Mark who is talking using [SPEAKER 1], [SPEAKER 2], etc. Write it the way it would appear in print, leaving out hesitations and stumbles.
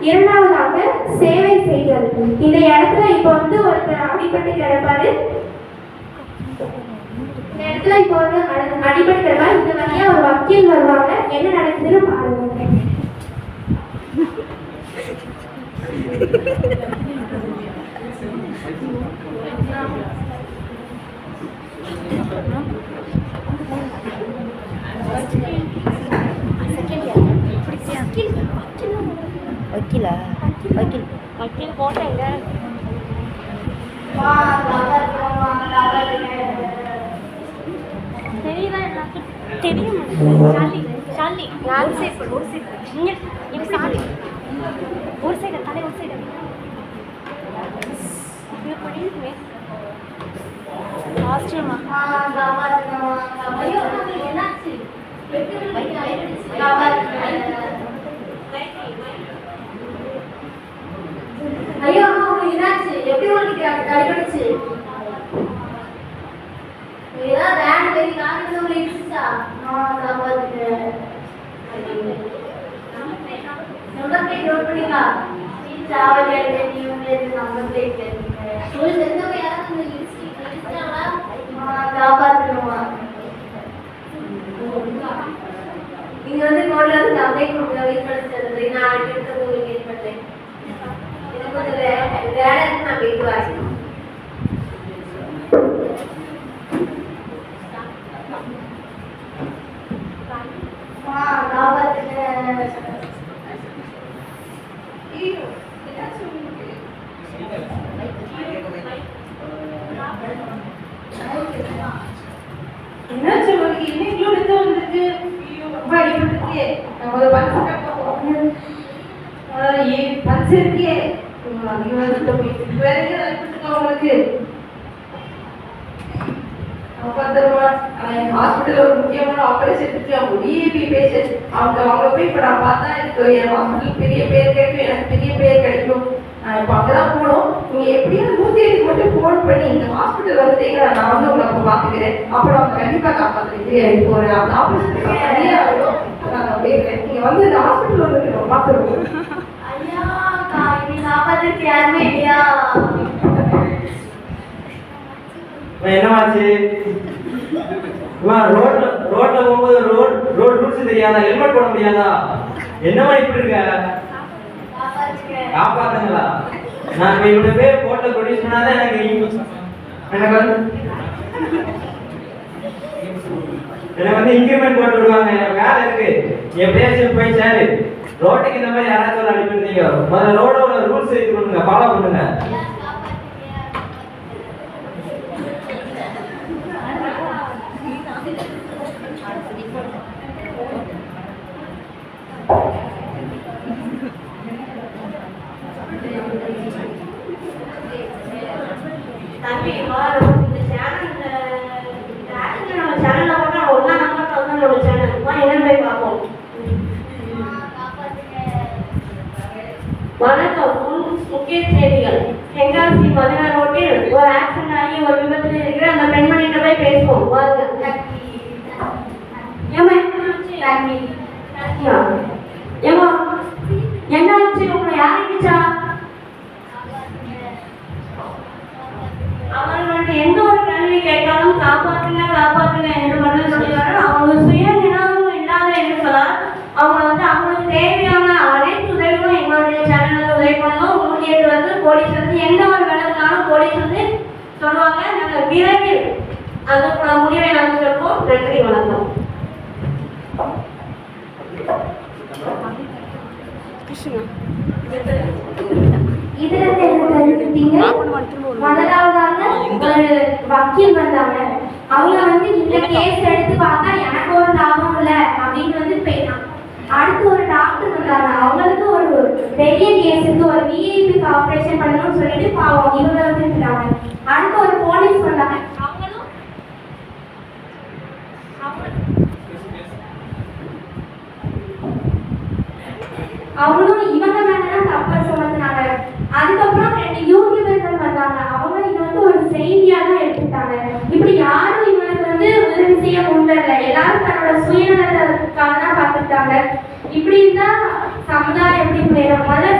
[SPEAKER 1] இரண்டாவதாக சேவை செய்தல். இந்த இடத்துல இப்போ வந்து ஒருத்தர் அடிபட்டு கிடப்பாரு. இந்த இடத்துல இப்போ வந்து அடிபட்டு கிடப்பாரு. இந்த வழியா ஒரு வக்கீல் வருவாங்க. என்ன நடக்குதுன்னு பாருங்க.
[SPEAKER 2] வக்கீலா வக்கீல் வக்கீல் போட்டேங்க. தெரியுதா எல்லாருக்கும் தெரியும். ஷாலி ஷாலி ஒரு சைடு ஒரு சைடு இங்கே இது ஷாலி ஒரு சைடு தலை ஒரு சைடு இது புரியுதுமே. லாஸ்ட்மா என்னாச்சு ஐயோ என்னாச்சு? எப்படி உங்களுக்கு அடிபடுச்சு? ஏதாவது வேன் பேரி காரணம் உங்களுக்கு இருந்துச்சா? நம்பர் பிளேட் நோட் பண்ணிக்கா. டிராவல் எழுதி நம்பர் பிளேட் உங்களுக்கு தெரிஞ்சவங்க யாராவது இடிச்சிட்டாங்களா? காப்பாற்றணுமா? நீங்க வந்து கோட்ல இருந்து அப்படியே கொடுங்க. வெயிட் பண்ணி நான் அடுத்து உங்களுக்கு வெயிட் பண்ணுறேன். கொஞ்சம் வேலை இருக்கு. நான் போயிட்டு வரேன்.
[SPEAKER 3] என்னாச்சு உங்களுக்கு? இன்னைக்கு வந்துருக்கு. ஒரு பஞ்சு இருக்கே உங்களுக்கு ஹாஸ்பிட்டல் ஒரு முக்கியமான ஆபரேஷன் இருக்கு. அவங்க விஐபி பேஷண்ட். அவங்கள போய் இப்போ நான் பார்த்தா எனக்கு என் ஹாஸ்பிட்டல் பெரிய பேர் கிடைக்கும், எனக்கு பெரிய பேர் கிடைக்கும். நான் இப்போ அங்கதான் போகணும். நீங்க எப்படியும் 107 மட்டும் ஃபோன் பண்ணி இந்த ஹாஸ்பிட்டல் வந்துட்டீங்கன்னா நான் வந்து உங்களை அப்போ பார்த்துக்கிறேன். அப்புறம் அவங்க கண்டிப்பா காப்பாற்றுறீங்க. இப்போ ஒரு ஆபரேஷன் நிறைய ஆகிடும். நான் அப்படியே நீங்க வந்து இந்த ஹாஸ்பிட்டல் வந்து பார்த்துருவோம்.
[SPEAKER 1] யாருமே இல்லையா?
[SPEAKER 4] என்னமாச்சு? ரோட்ல போகும்போது ரோட் ரூல்ஸ் தெரியாதா? ஹெல்மெட் போட முடியாதா? என்னமா இப்படி இருக்க? காப்பாத்துங்களா? நான் இவ்வளவு பேர் போட்டோ ப்ரொடியூஸ் பண்ணாதான் எனக்கு வந்து இன்கிரிமெண்ட் போட்டு விடுவாங்க. வேலை இருக்கு. எப்படியாச்சும் போய் சேரு. ரோட்டுக்கு இந்த மாதிரி யாராச்சும் அடிப்பீங்க. முதல்ல ரோடோட ரூல்ஸ் இது பண்ணுங்க, ஃபாலோ பண்ணுங்க.
[SPEAKER 1] தம்பி இந்த சேனல்ல போட்டா ஒன்னா நம்பர் சேனல் என்னன்னு போய் பார்ப்போம். வணக்கம். முக்கிய செய்திகள். தென்காசி மதுரை ரோட்டில் ஒரு ஆக்சிடென்ட் ஆகி ஒரு விபத்தில் இருக்கிற அந்த பெண்மணிகிட்ட போய் பேசுவோம். வாங்க. ஏமா என்ன ஆச்சு? உங்களை யார் இடிச்சா? அவர்கள்ட்ட எந்த ஒரு கேள்வி கேட்டாலும் காப்பாற்றுங்க காப்பாற்றுங்க என்று மட்டும் சொல்லுவார்கள். அவங்களுக்கு சுய நினைவு இல்லாத இருப்பதால் அவங்க வந்து அவங்களுக்கு தேவையான அனைத்து உதவிகளும் எங்களுடைய சேனலில் உதவி பண்ணணும். 108 வந்து போலீஸ் வந்து எந்த ஒரு வேலைனாலும் போலீஸ் வந்து சொல்லுவாங்க. நாங்கள் விரைவில் அதுக்கு முடிவை நாங்கள் சொல்வோம். நன்றி, வணக்கம். இதுல என்ன தெரிஞ்சுட்டீங்க? முதலாவதாக ஒரு வக்கீல் வந்தாங்க. அவங்க வந்து இந்த கேஸ் எடுத்து பார்த்தா எனக்கு ஒரு லாபம் இல்லை அப்படின்னு வந்து பேசினாங்க. அடுத்து ஒரு டாக்டர் வந்தாங்க. அவங்களுக்கு ஒரு பெரிய கேஸுக்கு ஒரு விஐபி ஆப்ரேஷன் பண்ணணும்னு சொல்லிட்டு பாவம் இவங்க வந்துட்டாங்க. அடுத்து ஒரு போலீஸ் வந்தாங்க. அவங்களும் இவங்க மேலதான் தப்ப சுமத்துனாங்க. அதுக்கப்புறம் 2 யூடியூபர்கள் வந்தாங்க. அவங்க இது வந்து ஒரு செய்தியா தான் எடுத்துட்டாங்க. இப்படி யாரும் இவங்களுக்கு வந்து உதவி செய்ய முன்வரல. எல்லாரும் தன்னோட சுயநலத்துக்காக தான் பார்த்துட்டாங்க. இப்படி இருந்தா சமுதாயம் எப்படி போயிடும்? முதல்ல